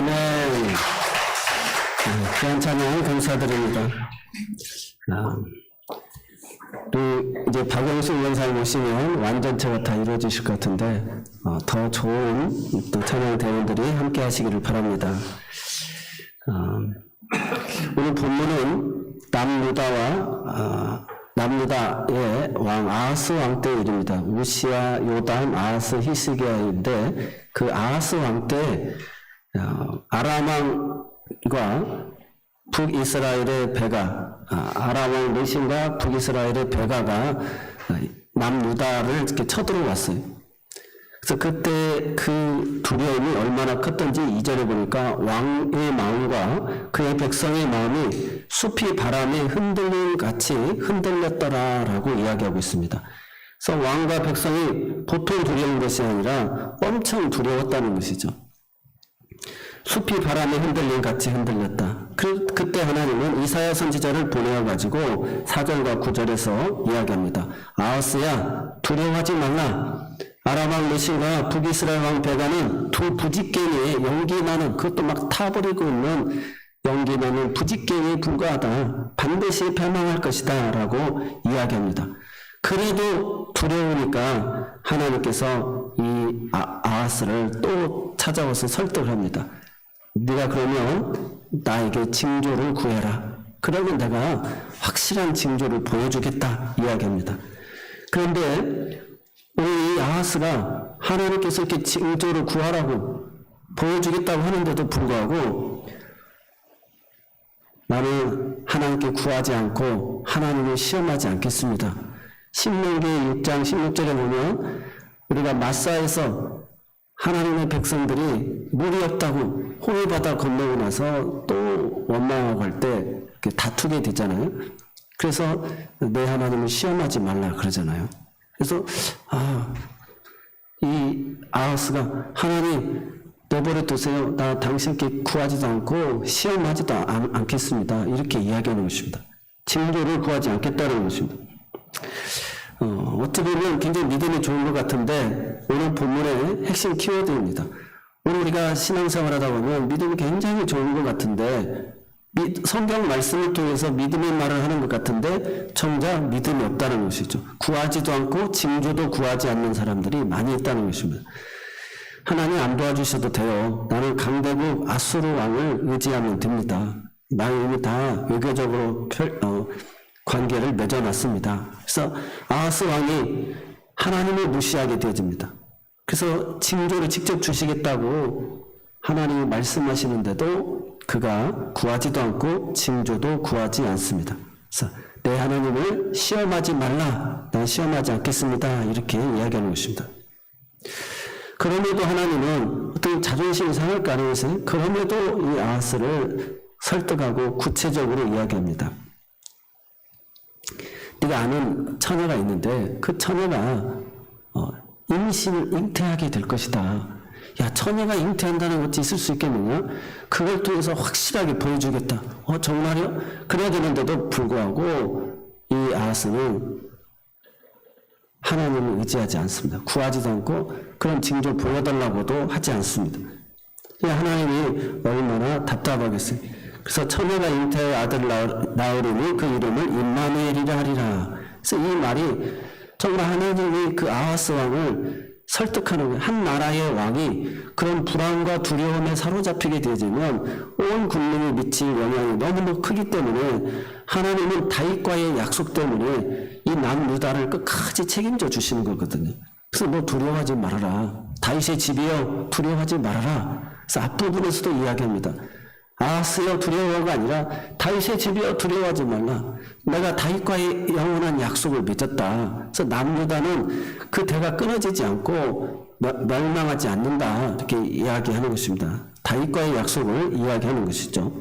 아멘. 귀한 찬양 감사드립니다. 이제 박영수 위원장님 오시면 완전체가 다 이루어지실 것 같은데 더 좋은 또 찬양 대원들이 함께 하시기를 바랍니다. 오늘 본문은 남유다의 왕 아하스 왕 때의 일입니다. 우시야, 요담, 아하스, 히스기야인데 그 아하스 왕 때 아람 왕과 북이스라엘의 베가, 아람 왕 레신과 북이스라엘의 베가가 남유다를 이렇게 쳐들어왔어요. 그래서 그때 그 두려움이 얼마나 컸던지 2절에 보니까 왕의 마음과 그의 백성의 마음이 숲이 바람에 흔들림 같이 흔들렸더라라고 이야기하고 있습니다. 그래서 왕과 백성이 보통 두려운 것이 아니라 엄청 두려웠다는 것이죠. 숲이 바람에 흔들림 같이 흔들렸다. 그때 하나님은 이사야 선지자를 보내어가지고 4절과 9절에서 이야기합니다. 아하스야, 두려워하지 말라. 아람 왕 레신과 북이스라엘 왕 베가는 두 부직갱이의 연기나는, 그것도 막 타버리고 있는 연기나는 부직갱이에 불과하다. 반드시 패망할 것이다 라고 이야기합니다. 그래도 두려우니까 하나님께서 이 아하스를 또 찾아와서 설득을 합니다. 네가 그러면 나에게 징조를 구해라. 그러면 내가 확실한 징조를 보여주겠다 이야기합니다. 그런데 우리 이 아하스가 하나님께서 이렇게 징조를 구하라고 보여주겠다고 하는데도 불구하고 나는 하나님께 구하지 않고 하나님을 시험하지 않겠습니다. 신명기 6장 16절에 보면 우리가 마사에서 하나님의 백성들이 물이 없다고 호위바다 건너고 나서 또 원망하고 할 때 다투게 되잖아요. 그래서 내 하나님을 시험하지 말라 그러잖아요. 그래서 이 아하스가 하나님 내버려 두세요. 나 당신께 구하지도 않고 시험하지도 않겠습니다. 이렇게 이야기하는 것입니다. 징조를 구하지 않겠다는 것입니다. 어떻게 보면 굉장히 믿음이 좋은 것 같은데 오늘 본문의 핵심 키워드입니다. 오늘 우리가 신앙생활 하다 보면 믿음이 굉장히 좋은 것 같은데 성경 말씀을 통해서 믿음의 말을 하는 것 같은데 정작 믿음이 없다는 것이죠. 구하지도 않고 징조도 구하지 않는 사람들이 많이 있다는 것입니다. 하나님 안 도와주셔도 돼요. 나는 강대국 아수르 왕을 의지하면 됩니다. 나는 이미 다 외교적으로 관계를 맺어놨습니다. 그래서 아하스 왕이 하나님을 무시하게 되어집니다. 그래서 징조를 직접 주시겠다고 하나님이 말씀하시는데도 그가 구하지도 않고 징조도 구하지 않습니다. 그래서 내 하나님을 시험하지 말라. 난 시험하지 않겠습니다. 이렇게 이야기하는 것입니다. 그럼에도 하나님은 어떤 자존심이 상할 가능성이 그럼에도 이 아하스를 설득하고 구체적으로 이야기합니다. 네가 아는 처녀가 있는데 그 처녀가 임신을 잉태하게 될 것이다. 야, 처녀가 잉태한다는 것이 있을 수 있겠느냐? 그걸 통해서 확실하게 보여주겠다. 정말요? 그래야 되는데도 불구하고 이 아하스는 하나님을 의지하지 않습니다. 구하지도 않고 그런 징조 보여달라고도 하지 않습니다. 하나님이 얼마나 답답하겠어요. 그래서 처녀가 잉태의 아들을 낳으리니 그 이름을 임마누엘이라 하리라. 그래서 이 말이 정말 하나님이 그 아하스 왕을 설득하는 거예요. 한 나라의 왕이 그런 불안과 두려움에 사로잡히게 되어지면 온 국민이 미칠 영향이 너무너무 크기 때문에 하나님은 다윗과의 약속 때문에 이 남유다를 끝까지 책임져 주시는 거거든요. 그래서 너 두려워하지 말아라. 다윗의 집이여 두려워하지 말아라. 그래서 앞부분에서도 이야기합니다. 아하스여 두려워가 아니라 다윗의 집이여 두려워하지 말라. 내가 다윗과의 영원한 약속을 맺었다. 그래서 남유다는 그 대가 끊어지지 않고 멸망하지 않는다. 이렇게 이야기하는 것입니다. 다윗과의 약속을 이야기하는 것이죠.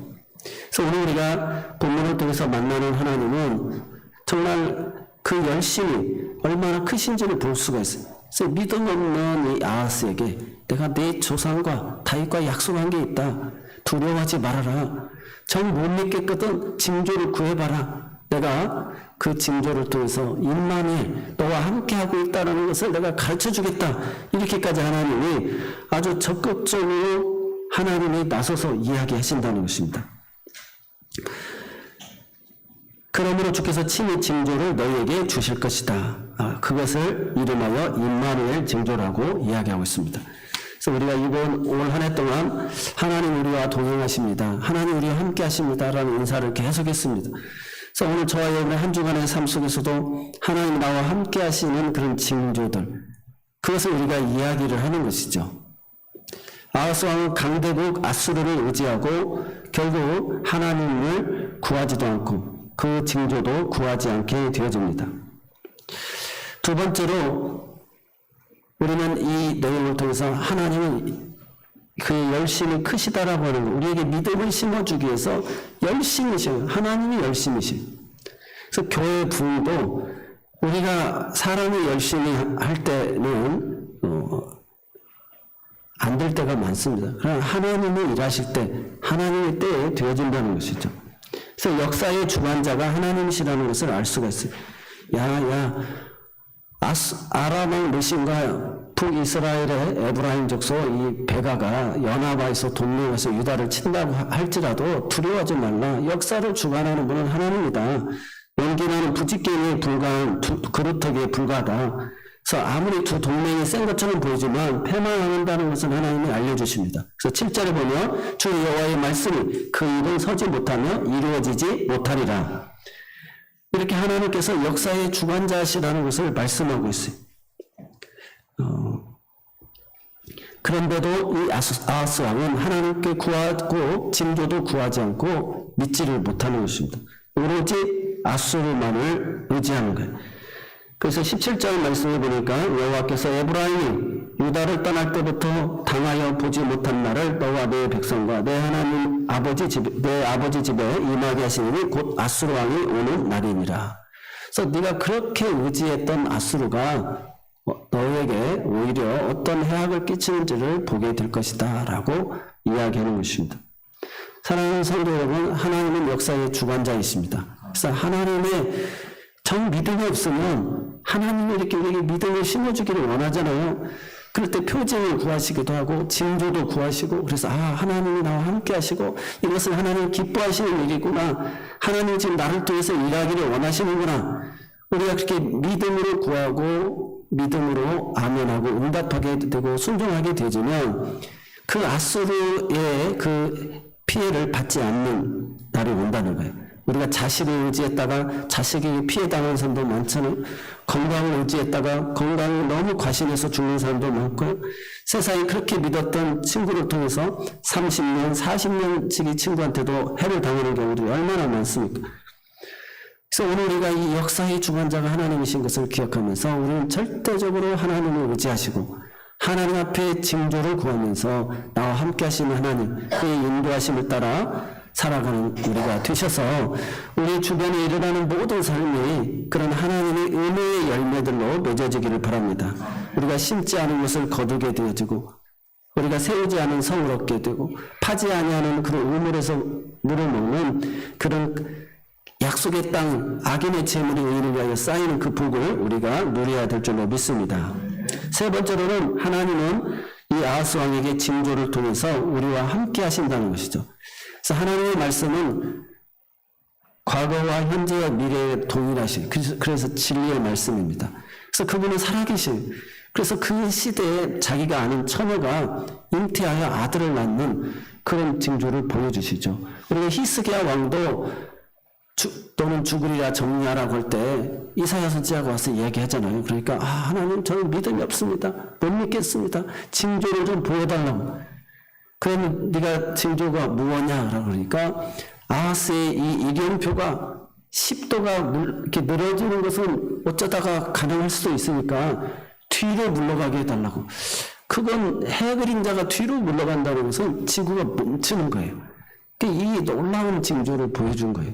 그래서 오늘 우리가 본문을 통해서 만나는 하나님은 정말 그 열심이 얼마나 크신지를 볼 수가 있어요. 그래서 믿음 없는 이 아하스에게 내가 내 조상과 다윗과 약속한 게 있다. 두려워하지 말아라. 정 못 믿겠거든 징조를 구해봐라. 내가 그 징조를 통해서 임마누엘 너와 함께하고 있다는 것을 내가 가르쳐주겠다. 이렇게까지 하나님이 아주 적극적으로 하나님이 나서서 이야기하신다는 것입니다. 그러므로 주께서 친히 징조를 너희에게 주실 것이다. 그것을 이름하여 임마누엘 징조라고 이야기하고 있습니다. 그래서 우리가 이번 올 한 해 동안 하나님 우리와 동행하십니다. 하나님 우리와 함께 하십니다. 라는 인사를 계속했습니다. 그래서 오늘 저와 여러분의 한 주간의 삶 속에서도 하나님 나와 함께 하시는 그런 징조들, 그것을 우리가 이야기를 하는 것이죠. 아하스 왕은 강대국 아수르를 의지하고 결국 하나님을 구하지도 않고 그 징조도 구하지 않게 되어집니다. 두 번째로 우리는 이 내용을 통해서 하나님은 그 열심이 크시다라고 하는 것, 우리에게 믿음을 심어주기 위해서 열심이셔요. 하나님이 열심이셔요. 그래서 교회 부흥도 우리가 사람이 열심히 할 때는 안 될 때가 많습니다. 그러나 하나님이 일하실 때 하나님의 때에 되어진다는 것이죠. 그래서 역사의 주관자가 하나님이시라는 것을 알 수가 있어요. 아람 왕 르신과 북이스라엘의 에브라임 족속 이 베가가 연합하여서 동맹해서 유다를 친다고 할지라도 두려워하지 말라. 역사를 주관하는 분은 하나님이다. 연기나는 부직갱에 불과한 그루터기에 불과하다. 그래서 아무리 두 동맹이 센 것처럼 보이지만 패망한다는 것은 하나님이 알려주십니다. 그래서 7절에 보면 주 여호와의 말씀이 그 일은 서지 못하며 이루어지지 못하리라. 이렇게 하나님께서 역사의 주관자시라는 것을 말씀하고 있어요. 그런데도 이 아하스 왕은 하나님께 구하고 징조도 구하지 않고 믿지를 못하는 것입니다. 오로지 아수르만을 의지하는 거예요. 그래서 17절 말씀을 보니까 여호와께서 에브라임이 유다를 떠날 때부터 당하여 보지 못한 날을 너와 내 백성과 내 하나님 내 아버지 집에 임하게 하시니 곧 아수르 왕이 오는 날이니라. 그래서 네가 그렇게 의지했던 아수르가 너에게 오히려 어떤 해악을 끼치는지를 보게 될 것이다 라고 이야기하는 것입니다. 사랑하는 성도 여러분, 하나님은 역사의 주관자이십니다. 그래서 하나님의 정 믿음이 없으면 하나님이 이렇게 우리에게 믿음을 심어주기를 원하잖아요. 그럴 때 표징을 구하시기도 하고 징조도 구하시고, 그래서 하나님이 나와 함께 하시고 이것은 하나님이 기뻐하시는 일이구나, 하나님이 지금 나를 통해서 일하기를 원하시는구나, 우리가 그렇게 믿음으로 구하고 믿음으로 아멘하고 응답하게 되고 순종하게 되지만 그 아수르의 그 피해를 받지 않는 날이 온다는 거예요. 우리가 자식을 의지했다가 자식에게 피해당하는 사람도 많잖아요. 건강을 의지했다가 건강을 너무 과신해서 죽는 사람도 많고요. 세상에 그렇게 믿었던 친구를 통해서 30년, 40년치기 친구한테도 해를 당하는 경우들이 얼마나 많습니까? 그래서 오늘 우리가 이 역사의 주관자가 하나님이신 것을 기억하면서 우리는 절대적으로 하나님을 의지하시고 하나님 앞에 징조를 구하면서 나와 함께 하시는 하나님, 그의 인도하심을 따라 살아가는 우리가 되셔서 우리 주변에 일어나는 모든 삶이 그런 하나님의 은혜의 열매들로 맺어지기를 바랍니다. 우리가 심지 않은 것을 거두게 되어지고 우리가 세우지 않은 성을 얻게 되고 파지 아니하는 그런 우물에서 물을 먹는 그런 약속의 땅, 악인의 재물이 의인을 위하여 쌓이는 그 복을 우리가 누려야 될 줄로 믿습니다. 세 번째로는 하나님은 이 아하스 왕에게 징조를 통해서 우리와 함께 하신다는 것이죠. 그래서 하나님의 말씀은 과거와 현재와 미래에 동일하신, 그래서 진리의 말씀입니다. 그래서 그분은 살아계신, 그래서 그 시대에 자기가 아는 처녀가 잉태하여 아들을 낳는 그런 징조를 보여주시죠. 우리가 히스기야 왕도 또는 죽으리라 정리하라고 할 때 이사야 선지자가 와서 얘기하잖아요. 그러니까 하나님 저는 믿음이 없습니다. 못 믿겠습니다. 징조를 좀 보여달라고. 그러면 네가 징조가 무엇냐라고 그러니까 아하스의 이 일용표가 10도가 이렇게 늘어지는 것은 어쩌다가 가능할 수도 있으니까 뒤로 물러가게 해달라고. 그건 해 그림자가 뒤로 물러간다는 것은 지구가 멈추는 거예요. 이 놀라운 징조를 보여준 거예요.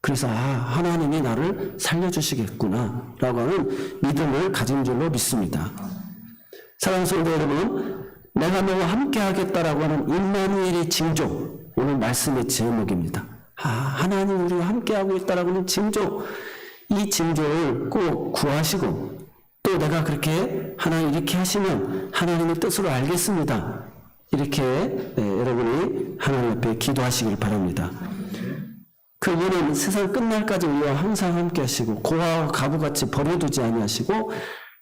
그래서 하나님이 나를 살려주시겠구나 라고 하는 믿음을 가진 줄로 믿습니다. 사랑하는 성도 여러분, 내가 너와 함께 하겠다라고 하는 임마누엘의 징조, 오늘 말씀의 제목입니다. 하나님 우리와 함께 하고 있다라고 하는 징조, 이 징조를 꼭 구하시고 또 내가 그렇게 하나님 이렇게 하시면 하나님의 뜻으로 알겠습니다 이렇게 여러분이 하나님 앞에 기도하시길 바랍니다. 그분은 세상 끝날까지 우리와 항상 함께 하시고 고아와 가부같이 버려두지 아니하시고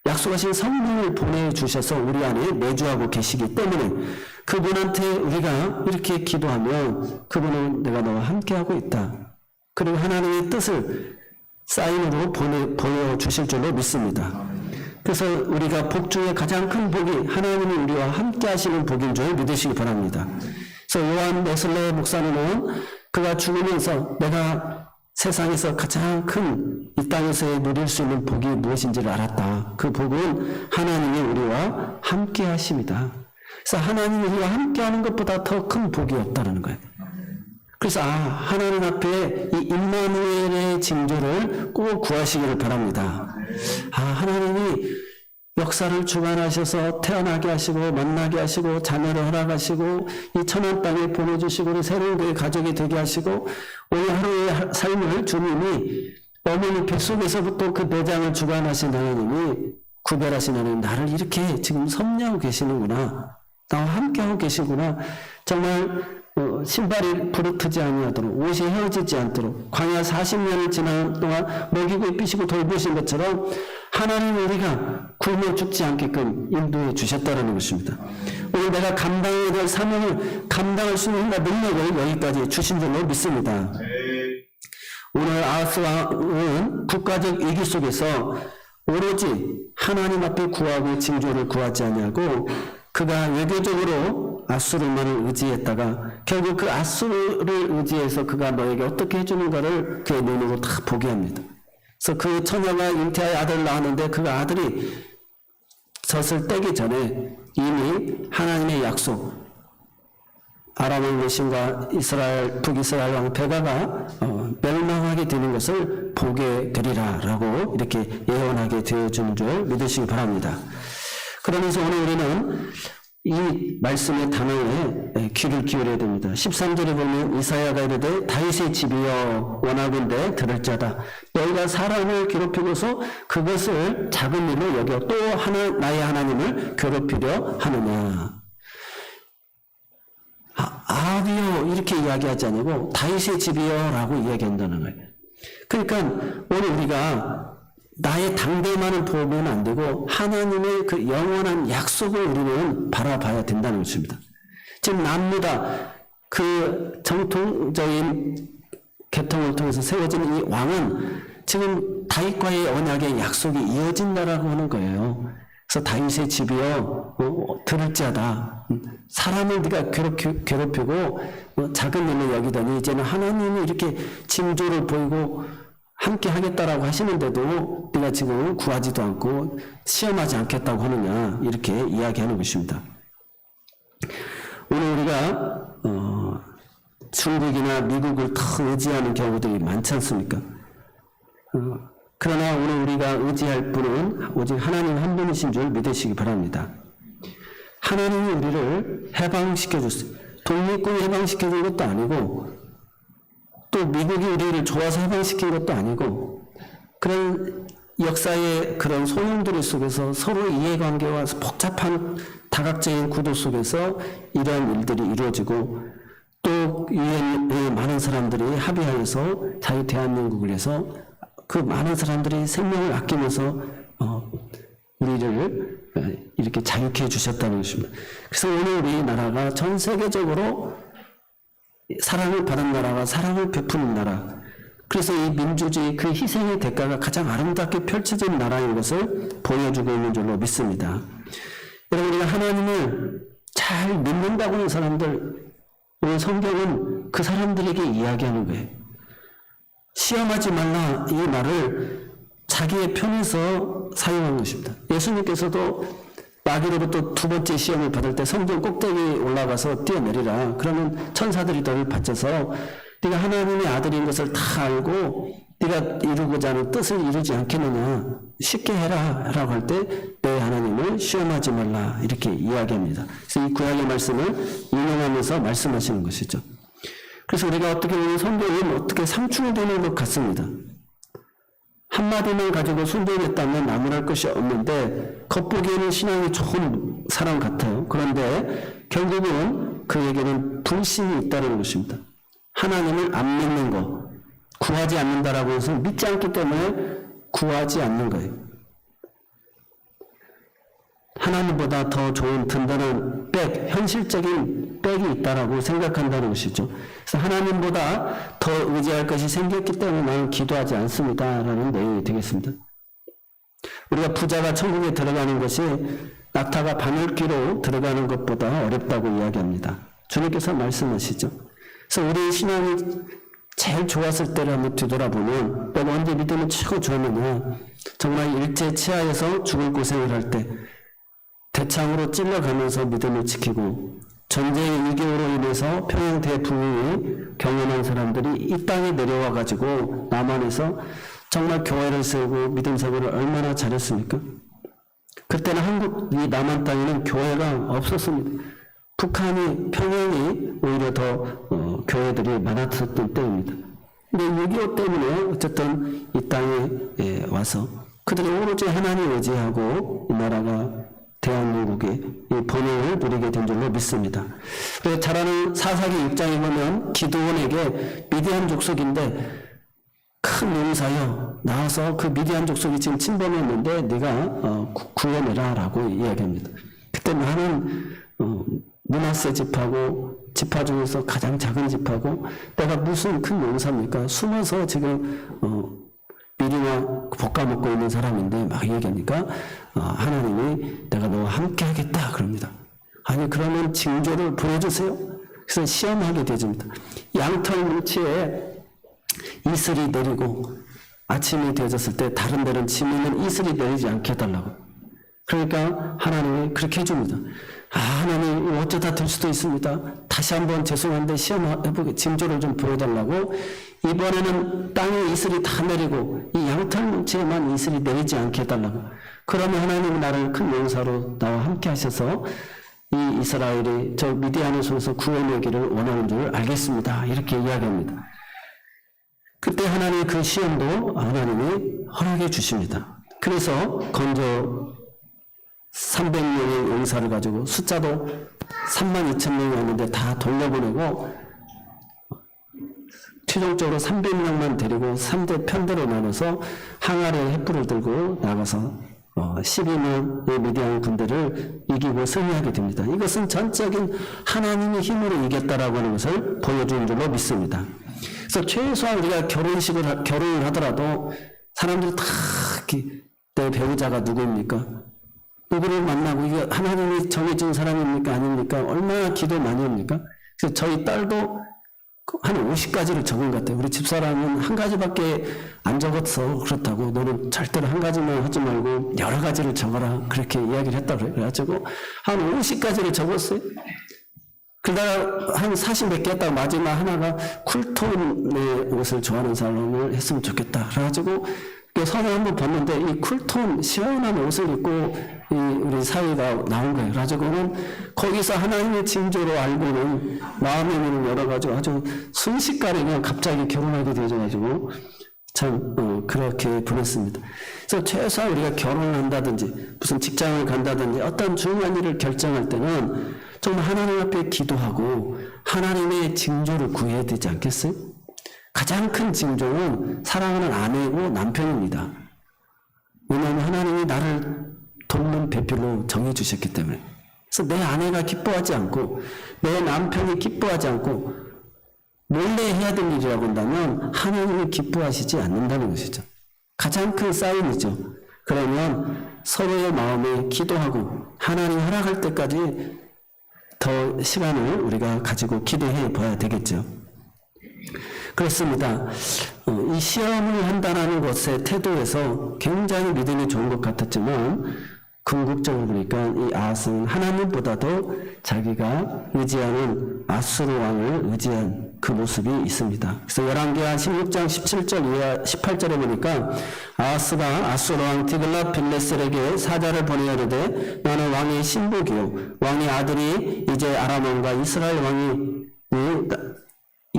약속하신 성령을 보내주셔서 우리 안에 내주하고 계시기 때문에 그분한테 우리가 이렇게 기도하면 그분은 내가 너와 함께하고 있다. 그리고 하나님의 뜻을 사인으로 보여주실 줄로 믿습니다. 그래서 우리가 복 중에 가장 큰 복이 하나님이 우리와 함께 하시는 복인 줄 믿으시기 바랍니다. 그래서 요한 웨슬레 목사님은 그가 죽으면서 내가 세상에서 가장 큰 이 땅에서 누릴 수 있는 복이 무엇인지를 알았다. 그 복은 하나님이 우리와 함께 하심이다. 그래서 하나님이 우리와 함께 하는 것보다 더 큰 복이 없다는 거예요. 그래서 하나님 앞에 이 임마누엘의 징조를 꼭 구하시기를 바랍니다. 하나님이 역사를 주관하셔서 태어나게 하시고 만나게 하시고 자녀를 허락하시고 이 천한 땅에 보내주시고 새로운 그의 가족이 되게 하시고 오늘 하루의 삶을 주님이 어머니 뱃속에서부터 그 내장을 주관하신 하나님이 구별하신 하나님 나를 이렇게 지금 섭리하고 계시는구나. 나와 함께하고 계시구나. 정말 신발이 부르트지 아니하도록 옷이 헤어지지 않도록 광야 40년을 지난 동안 먹이고 입히시고 돌보신 것처럼 하나님 우리가 굶어 죽지 않게끔 인도해 주셨다는 것입니다. 오늘 내가 감당해야 될 사명을 감당할 수 있는 능력을 여기까지 주신 줄로 믿습니다. 오늘 아하스왕은 국가적 위기 속에서 오로지 하나님 앞에 구하고 징조를 구하지 아니하고 그가 외교적으로 아수르만을 의지했다가 결국 그 아수르를 의지해서 그가 너에게 어떻게 해주는가를 그의 눈으로 다 보게 합니다. 그래서 그 처녀가 잉태하여 아들을 낳았는데 그 아들이 젖을 떼기 전에 이미 하나님의 약속 아람의 외신과 이스라엘 북이스라엘 왕 베가가 멸망하게 되는 것을 보게 되리라 라고 이렇게 예언하게 되어주는 줄 믿으시기 바랍니다. 그러면서 오늘 우리는 이 말씀의 단어에 귀를 기울여야 됩니다. 13절에 보면 이사야가 이르되 다윗의 집이여 원하건대 들을 자다. 너희가 사람을 괴롭히고서 그것을 작은 일로 여겨 또 나의 하나님을 괴롭히려 하느냐. 아비여 이렇게 이야기하지 않고 다윗의 집이여 라고 이야기한다는 거예요. 그러니까 오늘 우리가 나의 당대만을 보면 안 되고 하나님의 그 영원한 약속을 우리는 바라봐야 된다는 것입니다. 지금 남유다 그 정통적인 계통을 통해서 세워진 이 왕은 지금 다윗과의 언약의 약속이 이어진다라고 하는 거예요. 그래서 다윗의 집이여 들을지어다. 사람을 네가 괴롭히고 작은 일로 여기더니 이제는 하나님이 이렇게 징조를 보이고 함께 하겠다라고 하시는데도 네가 지금 구하지도 않고 시험하지 않겠다고 하느냐 이렇게 이야기하는 것입니다. 오늘 우리가 중국이나 미국을 더 의지하는 경우들이 많지 않습니까? 그러나 오늘 우리가 의지할 분은 오직 하나님 한 분이신 줄 믿으시기 바랍니다. 하나님이 우리를 해방시켜줬어요. 독립군이 해방시켜준 것도 아니고 또 미국이 우리를 좋아서 해방시킨 것도 아니고 그런 역사의 그런 소용돌이 속에서 서로 이해관계와 복잡한 다각적인 구도 속에서 이러한 일들이 이루어지고 또 유엔의 많은 사람들이 합의하여서 자유 대한민국을 해서 그 많은 사람들이 생명을 아끼면서 우리를 이렇게 자유케 해주셨다는 것입니다. 그래서 오늘 우리나라가 전 세계적으로 사랑을 받은 나라와 사랑을 베푸는 나라, 그래서 이 민주주의 그 희생의 대가가 가장 아름답게 펼쳐진 나라인 것을 보여주고 있는 줄로 믿습니다. 여러분 우리가 하나님을 잘 믿는다고 하는 사람들, 오늘 성경은 그 사람들에게 이야기하는 거예요. 시험하지 말라 이 말을 자기의 편에서 사용한 것입니다. 예수님께서도 마귀로부터 두 번째 시험을 받을 때 성전 꼭대기에 올라가서 뛰어내리라. 그러면 천사들이 너를 받쳐서 네가 하나님의 아들인 것을 다 알고 네가 이루고자 하는 뜻을 이루지 않겠느냐. 쉽게 해라 라고 할 때 내 하나님을 시험하지 말라 이렇게 이야기합니다. 그래서 이 구약의 말씀을 인용하면서 말씀하시는 것이죠. 그래서 우리가 어떻게 보면 성경은 어떻게 상충되는 것 같습니다. 한마디만 가지고 순종했다면 나무랄 것이 없는데 겉보기에는 신앙이 조금 사람 같아요. 그런데 결국은 그에게는 불신이 있다는 것입니다. 하나님을 안 믿는 거, 구하지 않는다라고 해서 믿지 않기 때문에 구하지 않는 거예요. 하나님보다 더 좋은 든든한 백, 현실적인 백이 있다라고 생각한다는 것이죠. 그래서 하나님보다 더 의지할 것이 생겼기 때문에 나는 기도하지 않습니다라는 내용이 되겠습니다. 우리가 부자가 천국에 들어가는 것이 낙타가 바늘귀로 들어가는 것보다 어렵다고 이야기합니다. 주님께서 말씀하시죠. 그래서 우리 신앙이 제일 좋았을 때를 한번 뒤돌아보면 내가 언제 믿음이 최고 좋았느냐, 정말 일제 치하에서 죽을 고생을 할 때 대창으로 찔러가면서 믿음을 지키고 전쟁의 일기로 인해서 평양 대붕이 경연한 사람들이 이 땅에 내려와 가지고 남한에서 정말 교회를 세우고 믿음 생활을 얼마나 잘했습니까? 그때는 한국 이 남한 땅에는 교회가 없었습니다. 북한이 평양이 오히려 더 교회들이 많았었던 때입니다. 근데 6.25 때문에 어쨌든 이 땅에 와서 그들이 오로지 하나님 의지하고 이 나라가 대한민국의 이 번영을 누리게 된 줄로 믿습니다. 그래서 잘 아는 사사기 6장에 보면 기드온에게 미디안 족속인데 큰 용사여 나와서 그 미디안 족속이 지금 침범했는데 네가 구해내라 라고 이야기합니다. 그때 나는 므낫세 집하고 지파 중에서 가장 작은 집하고 내가 무슨 큰 용사입니까? 숨어서 지금 밀이나 볶아 먹고 있는 사람인데 막 얘기하니까 하나님이 내가 너와 함께 하겠다 그럽니다. 아니 그러면 징조를 보여주세요. 그래서 시험하게 되집니다. 양털 뭉치에 이슬이 내리고 아침이 되어졌을 때 다른 데는 침이는 이슬이 내리지 않게 해달라고. 그러니까 하나님이 그렇게 해줍니다. 하나님 어쩌다 될 수도 있습니다. 다시 한번 죄송한데 시험해보게 징조를 좀 보여달라고. 이번에는 땅에 이슬이 다 내리고 이 양털 뭉치에만 이슬이 내리지 않게 해달라고. 그러면 하나님은 나를 큰 용사로 나와 함께 하셔서 이 이스라엘이 저 미디안의 손에서 구원하기를 원하는 줄 알겠습니다. 이렇게 이야기합니다. 그때 하나님의 그 시험도 하나님이 허락해 주십니다. 그래서 건조 300명의 용사를 가지고 숫자도 32,000명이었는데 다 돌려보내고 최종적으로 300명만 데리고 3대 편대로 나눠서 항아리에 횃불을 들고 나가서 12명의 미디안 군대를 이기고 승리하게 됩니다. 이것은 전적인 하나님의 힘으로 이겼다라고 하는 것을 보여주는 줄로 믿습니다. 그래서 최소한 우리가 결혼을 하더라도 사람들이 다 내 배우자가 누구입니까? 누구를 만나고 이게 하나님이 정해진 사람입니까? 아닙니까? 얼마나 기도 많이 합니까? 그래서 저희 딸도 한 50가지를 적은 것 같아요. 우리 집사람은 한 가지밖에 안 적었어. 그렇다고 너는 절대로 한 가지만 하지 말고 여러 가지를 적어라. 그렇게 이야기를 했다고 그래가지고 한 50가지를 적었어요. 그러다가 한 40몇 개 했다가 마지막 하나가 쿨톤의 옷을 좋아하는 사람을 했으면 좋겠다. 그래가지고 선을 한번 봤는데 이 쿨톤 시원한 옷을 입고 우리 사위가 나온 거예요. 그래가지고는 거기서 하나님의 징조로 알고는 마음의 문을 열어가지고 아주 순식간에 그냥 갑자기 결혼하게 되어가지고 참 그렇게 보냈습니다. 그래서 최소한 우리가 결혼을 한다든지 무슨 직장을 간다든지 어떤 중요한 일을 결정할 때는 정말 하나님 앞에 기도하고 하나님의 징조를 구해야 되지 않겠어요? 가장 큰 징조는 사랑하는 아내고 남편입니다. 왜냐하면 하나님이 나를 돕는 배필로 정해주셨기 때문에. 그래서 내 아내가 기뻐하지 않고 내 남편이 기뻐하지 않고 몰래 해야 될 일이라고 한다면 하나님이 기뻐하시지 않는다는 것이죠. 가장 큰 싸움이죠. 그러면 서로의 마음에 기도하고 하나님 허락할 때까지 더 시간을 우리가 가지고 기도해 봐야 되겠죠. 그렇습니다. 이 시험을 한다는 것의 태도에서 굉장히 믿음이 좋은 것 같았지만 궁극적으로 보니까 이 아하스는 하나님보다도 자기가 의지하는 아수르 왕을 의지한 그 모습이 있습니다. 그래서 열왕기하 16장 17절 이하 18절에 보니까 아하스가 아수르 왕 디글랏빌레셀에게 사자를 보내어 이르되 너는 왕의 신복이요 왕의 아들이 이제 아람 왕과 이스라엘 왕이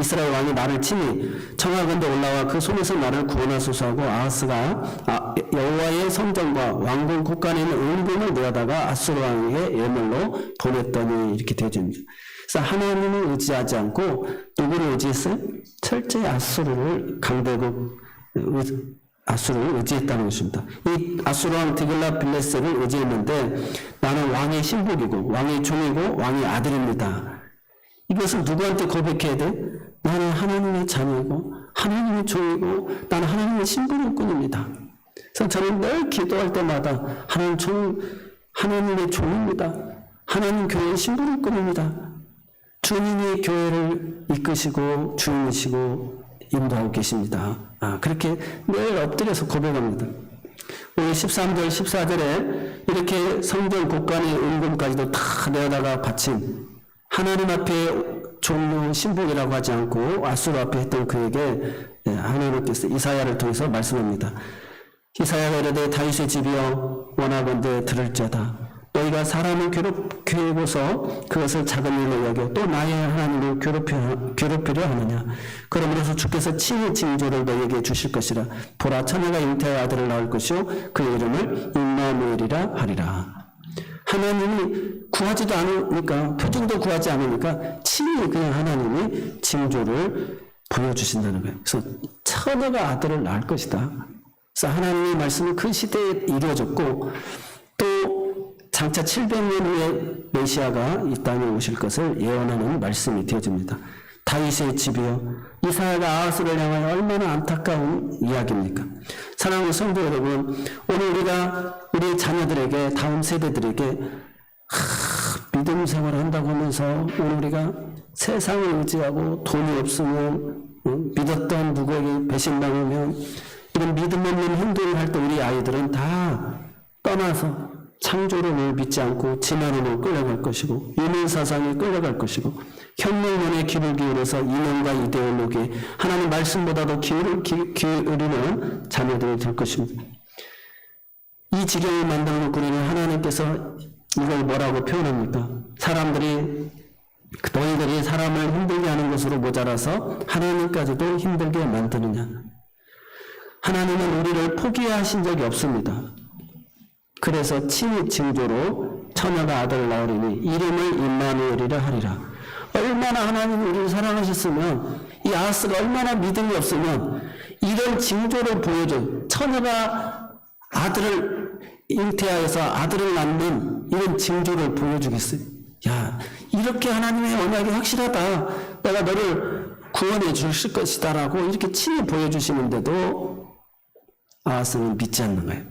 이스라엘 왕이 나를 치니 청하건대 올라와 그 손에서 나를 구원하소서하고 아하스가 여호와의 성전과 왕궁 곳간에 있는 은금을 내어다가 아수르 왕에게 예물로 보냈더니 이렇게 되어집니다. 그래서 하나님을 의지하지 않고 누구를 의지했어요? 철저히 아수르를 강대국 아수르를 의지했다는 것입니다. 이 아수르 왕 드글라빌레스를 의지했는데 나는 왕의 신복이고 왕의 종이고 왕의 아들입니다. 이것을 누구한테 고백해야 돼? 나는 하나님의 자녀이고 하나님의 종이고 나는 하나님의 신복일 뿐입니다. 그래서 저는 늘 기도할 때마다 하나님의 종입니다. 하나님 교회의 신복일 뿐입니다. 주님이 교회를 이끄시고 주인이시고 인도하고 계십니다. 그렇게 늘 엎드려서 고백합니다. 우리 13절, 14절에 이렇게 성전 곳간의 은금까지도 다 내어다가 바친 하나님 앞에 종료 신복이라고 하지 않고 아수르 앞에 했던 그에게 하나님께서 이사야를 통해서 말씀합니다. 이사야가 이르되 다윗의 집이여 원하건대 들을지어다. 너희가 사람을 괴롭히고서 그것을 작은 일로 여겨 또 나의 하나님을 괴롭히려 하느냐. 그러므로서 주께서 친히 징조를 너희에게 주실 것이라. 보라 처녀가 잉태의 아들을 낳을 것이요 그 이름을 임마누엘이라 하리라. 하나님이 구하지도 않으니까 표징도 구하지 않으니까 친히 그냥 하나님이 징조를 보여주신다는 거예요. 그래서 처녀가 아들을 낳을 것이다. 그래서 하나님의 말씀은 그 시대에 이루어졌고 또 장차 700년 후에 메시아가 이 땅에 오실 것을 예언하는 말씀이 되어집니다. 다윗의 집이요. 이사야가 아하스를 향하여 얼마나 안타까운 이야기입니까? 사랑하는 성도 여러분, 오늘 우리가 우리 자녀들에게 다음 세대들에게 믿음 생활을 한다고 하면서 오늘 우리가 세상을 의지하고 돈이 없으면 믿었던 누구에게 배신당하면 이런 믿음 없는 행동을 할 때 우리 아이들은 다 떠나서 창조론을 믿지 않고 진화론을 끌려갈 것이고 유민사상에 끌려갈 것이고 혁명론에 귀를 기울여서 이념과 이데올로기 하나님 말씀보다도 기울이는 자녀들이 될 것입니다. 이 지경을 만들어 놓고 우리는 하나님께서 이걸 뭐라고 표현합니까? 너희들이 사람을 힘들게 하는 것으로 모자라서 하나님까지도 힘들게 만드느냐. 하나님은 우리를 포기하신 적이 없습니다. 그래서 친히 징조로 처녀가 아들을 낳으리니 이름을 임마누엘이라 하리라. 얼마나 하나님이 우리를 사랑하셨으면 이 아하스가 얼마나 믿음이 없으면 이런 징조를 보여줘. 처녀가 아들을 잉태하여서 아들을 낳는 이런 징조를 보여주겠어요. 야, 이렇게 하나님의 언약이 확실하다. 내가 너를 구원해 주실 것이다 라고 이렇게 친히 보여주시는데도 아하스는 믿지 않는 거예요.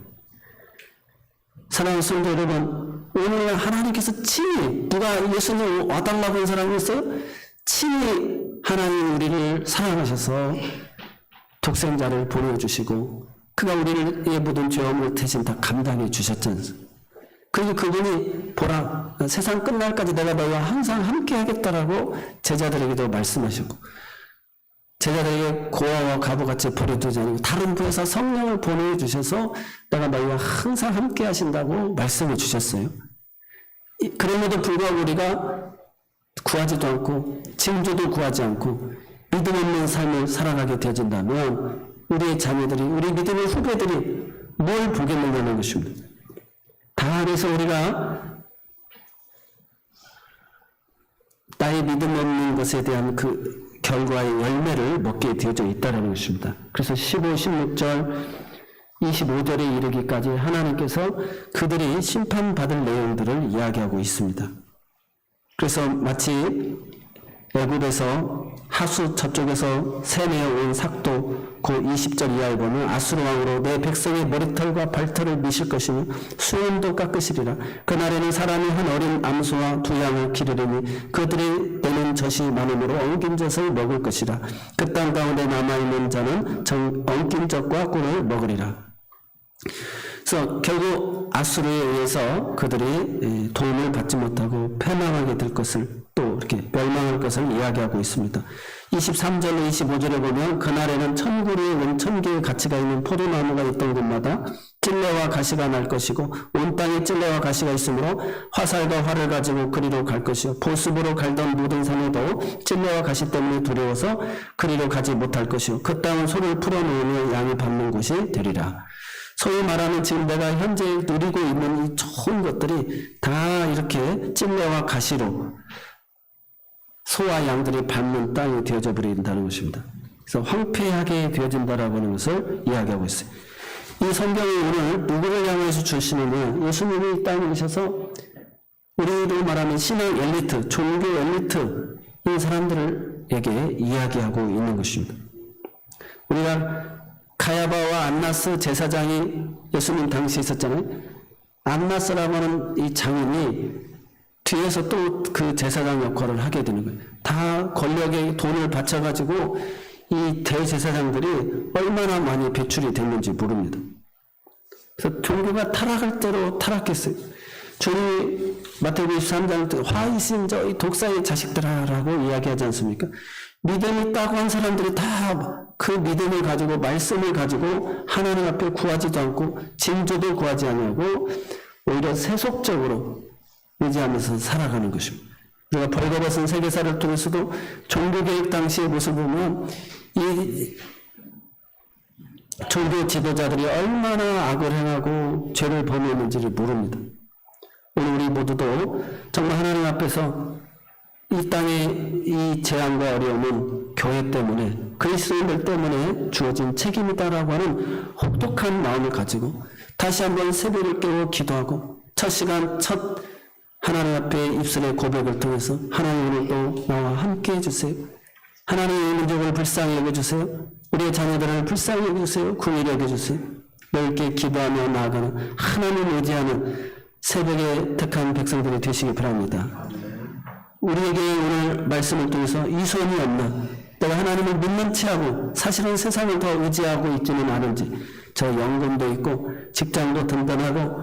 사랑하는 성도 여러분, 오늘 하나님께서 친히 누가 예수님 와달라고 한 사람이 있어요? 친히 하나님 우리를 사랑하셔서 독생자를 보내주시고 그가 우리의 모든 죄업을 대신 다 감당해 주셨잖아요. 그리고 그분이 보라 세상 끝날까지 내가 너희와 항상 함께 하겠다라고 제자들에게도 말씀하셨고 제자들에게 고아와 가부같이 버려두지 않고 다른 부에서 성령을 보내주셔서 내가 너희와 항상 함께 하신다고 말씀해 주셨어요. 그럼에도 불구하고 우리가 구하지도 않고 징조도 구하지 않고 믿음 없는 삶을 살아가게 되어진다면 우리의 자녀들이 우리 믿음의 후배들이 뭘 보겠느냐는 것입니다. 다 안에서 우리가 나의 믿음 없는 것에 대한 그 결과의 열매를 먹게 되어져 있다는 것입니다. 그래서 15, 16절, 25절에 이르기까지 하나님께서 그들이 심판받을 내용들을 이야기하고 있습니다. 그래서 마치 애굽에서 하수 저쪽에서 세내어 온 삭도 그 20절 이하에 보면 아수르 왕으로 내 백성의 머리털과 발털을 미실 것이며 수염도 깎으시리라. 그날에는 사람이 한 어린 암소와 두 양을 기르리니 그들이 내는 젖이 많음으로 엉긴 젖을 먹을 것이라. 그 땅 가운데 남아있는 자는 엉킨 젖과 꿀을 먹으리라. 그래서 결국 아수르에 의해서 그들이 도움을 받지 못하고 패망하게 될 것을 또 이렇게 멸망할 것을 이야기하고 있습니다. 23절로 25절에 보면 그날에는 천구리에 천 개의 가치가 있는 포도나무가 있던 곳마다 찔레와 가시가 날 것이고 온 땅에 찔레와 가시가 있으므로 화살과 활을 가지고 그리로 갈 것이요 보습으로 갈던 모든 산에도 찔레와 가시 때문에 두려워서 그리로 가지 못할 것이요 그 땅은 소를 풀어놓으며 양이 밟는 곳이 되리라. 소위 말하는 지금 내가 현재 누리고 있는 이 좋은 것들이 다 이렇게 찔레와 가시로 소와 양들이 밟는 땅이 되어져 버린다는 것입니다. 그래서 황폐하게 되어진다라고 하는 것을 이야기하고 있어요. 이 성경이 오늘 누구를 향해서 주시느냐? 예수님이 이 땅에 오셔서 우리로 말하는 신앙 엘리트, 종교 엘리트 이 사람들에게 이야기하고 있는 것입니다. 우리가 가야바와 안나스 제사장이 예수님 당시에 있었잖아요. 안나스라고 하는 이 장인이 뒤에서 또 그 제사장 역할을 하게 되는 거예요. 다 권력의 돈을 바쳐가지고 이 대제사장들이 얼마나 많이 배출이 됐는지 모릅니다. 그래서 종교가 타락할 대로 타락했어요. 주님이 마태복음 23장 때 화 있은 저 이 독사의 자식들아라고 이야기하지 않습니까? 믿음이 있다고 한 사람들이 다 그 믿음을 가지고 말씀을 가지고 하나님 앞에 구하지도 않고 징조도 구하지 아니하고 오히려 세속적으로 의지하면서 살아가는 것입니다. 우리가 벌거벗은 세계사를 통해서도 종교개혁 당시의 모습을 보면 이 종교 지도자들이 얼마나 악을 행하고 죄를 범했는지를 모릅니다. 오늘 우리 모두도 정말 하나님 앞에서 이 땅의 이 재앙과 어려움은 교회 때문에 그리스도인들 때문에 주어진 책임이다라고 하는 혹독한 마음을 가지고 다시 한번 새벽을 깨워 기도하고 첫 시간 첫 하나님 앞에 입술의 고백을 통해서 하나님 오늘도 나와 함께 해주세요. 하나님의 민족을 불쌍히 여겨주세요. 우리의 자녀들을 불쌍히 여겨주세요. 궁일히 여겨주세요. 넓게 기도하며 나아가는 하나님을 의지하는 새벽에 택한 백성들이 되시기 바랍니다. 우리에게 오늘 말씀을 통해서 이 소원이 없나? 내가 하나님을 믿는 체하고 사실은 세상을 더 의지하고 있지는 않은지 저 연금도 있고 직장도 든든하고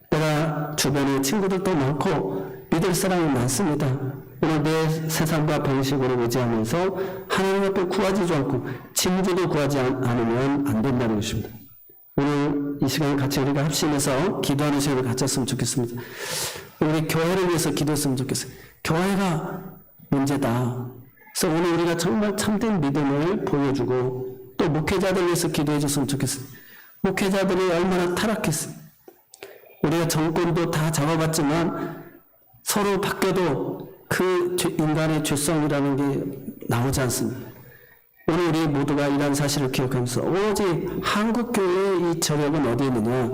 내가 주변에 친구들도 많고 믿을 사람이 많습니다. 오늘 내 세상과 방식으로 의지하면서 하나님 앞에 구하지도 않고 징조도 구하지 않으면 안 된다는 것입니다. 오늘 이 시간 같이 우리가 합심해서 기도하는 시간을 가졌으면 좋겠습니다. 우리 교회를 위해서 기도했으면 좋겠어요. 교회가 문제다. 그래서 오늘 우리가 정말 참된 믿음을 보여주고 또 목회자들 위해서 기도해 줬으면 좋겠어요. 목회자들이 얼마나 타락했어요. 우리가 정권도 다 잡아봤지만 서로 바뀌어도 그 인간의 죄성이라는 게 나오지 않습니다. 오늘 우리 모두가 이런 사실을 기억하면서 오직 한국교회의 이 저력은 어디에 있느냐?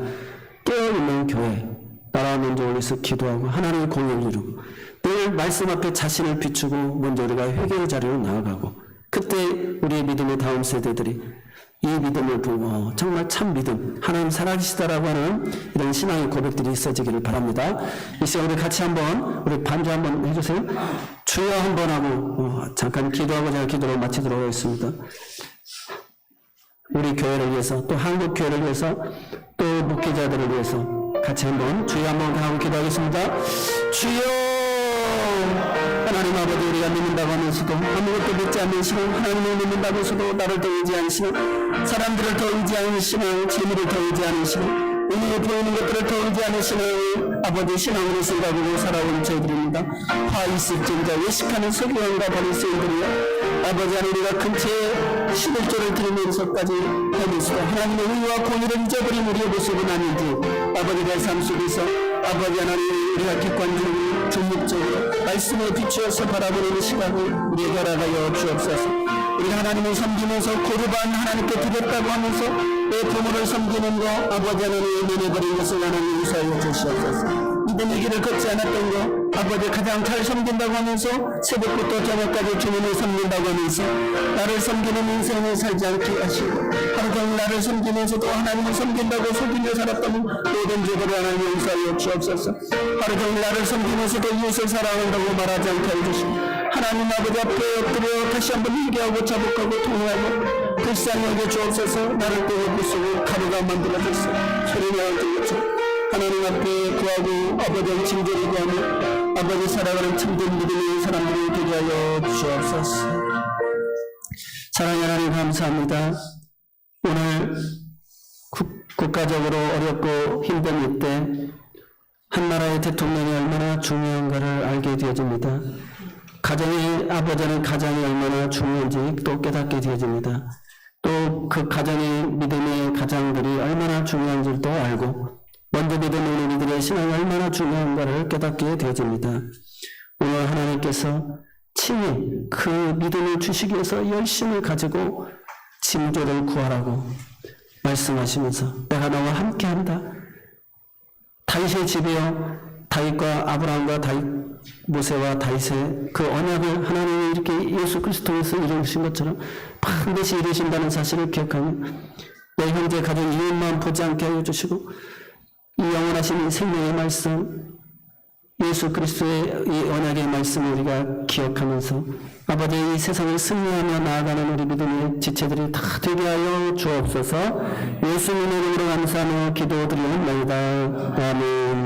깨어있는 교회, 나라 민족을 위해서 기도하고 하나님의 공의를 이루고 늘 말씀 앞에 자신을 비추고 먼저 우리가 회개의 자리로 나아가고 그때 우리의 믿음의 다음 세대들이 이 믿음을 보고 정말 참 믿음, 하나님 살아계시다라고 하는 이런 신앙의 고백들이 있어지기를 바랍니다. 이 시간 우리 같이 한번 우리 반주 한번 해주세요. 주여 한번 하고 잠깐 기도하고 제가 기도를 마치도록 하겠습니다. 우리 교회를 위해서 또 한국 교회를 위해서 또 목회자들을 위해서 같이 한번 주여 한번 하고 기도하겠습니다. 주여 하나님 아버지 우리가 믿는다고 하면서도 아무것도 믿지 않는 신앙 하나님을 믿는다고 해서도 나를 더 의지하는 신앙 사람들을 더 의지하는 신앙 재미를 더 의지하는 신앙 의미에 보이는 것들을 더 의지하는 신앙을 아버지 신앙으로 생각하고 살아온 저희들입니다. 화 있을진자 외식하는 서기관과 바리새인들이여 아버지 하나님 우리가 근처에 11조를 드리면서까지 하면서 하나님의 의와 공의를 잊어버린 우리의 모습은 아닌지 아버지의 삶 속에서 아버지 하나님 우리가 객관적으로 중립적으로 말씀에 비추어서 바라보는 시각을 우리에게 허락하여 주옵소서. 우리가 하나님을 섬기면서 고르반 하나님께 드렸다고 하면서 내 부모를 섬기는 거 아버지 하나님의 면해버린 것을 하나님 용서하여 주시옵소서. 믿음의 길을 걷지 않았던 거 아버지 가장 잘 섬긴다고 하면서 새벽부터 저녁까지 주님을 섬긴다고 하면서 나를 섬기는 인생을 살지 않게 하시고 하루 종일 나를 섬기면서도 하나님을 섬긴다고 속이며 살았던 모든 죄들을 하나님 용서하여 주옵소서. 하루 종일 나를 섬기면서도 이웃을 사랑한다고 말하지 않게 해주시고 하나님 아버지 앞에 엎드려 다시 한번 회개하고 자복하고 통회하고 불쌍히 여겨 주옵소서. 나를 또 부수고 가루가 만들어졌어 소리내어 주옵소서. 하나님 앞에 구하고 아버지의 징조를 구하며 아버지 살아가는 참된 믿음의 사람들이 되게 하여 주옵소서. 사랑하는 하나님 감사합니다. 오늘 국가적으로 어렵고 힘든 이때 한 나라의 대통령이 얼마나 중요한가를 알게 되어집니다. 가정의 아버지는 가장이 얼마나 중요한지 또 깨닫게 되어집니다. 또 그 가정의 믿음의 가장들이 얼마나 중요한지도 알고 먼저 믿는 우리들의 신앙이 얼마나 중요한가를 깨닫게 되어집니다. 오늘 하나님께서 친히 그 믿음을 주시기 위해서 열심을 가지고 징조를 구하라고 말씀하시면서 내가 너와 함께한다. 다윗의 집이요, 다윗과 아브라함과 모세와 다윗의 그 언약을 하나님이 이렇게 예수 그리스도에서 이루신 것처럼 반드시 이루신다는 사실을 기억하며 내 형제 가족 이웃만 보지 않게 하여 주시고 이 영원하신 생명의 말씀 예수 그리스도의 이 언약의 말씀을 우리가 기억하면서 아버지 이 세상을 승리하며 나아가는 우리 믿음의 지체들이 다 되게 하여 주옵소서. 예수님의 이름으로 감사하며 기도드리옵나이다. 아멘.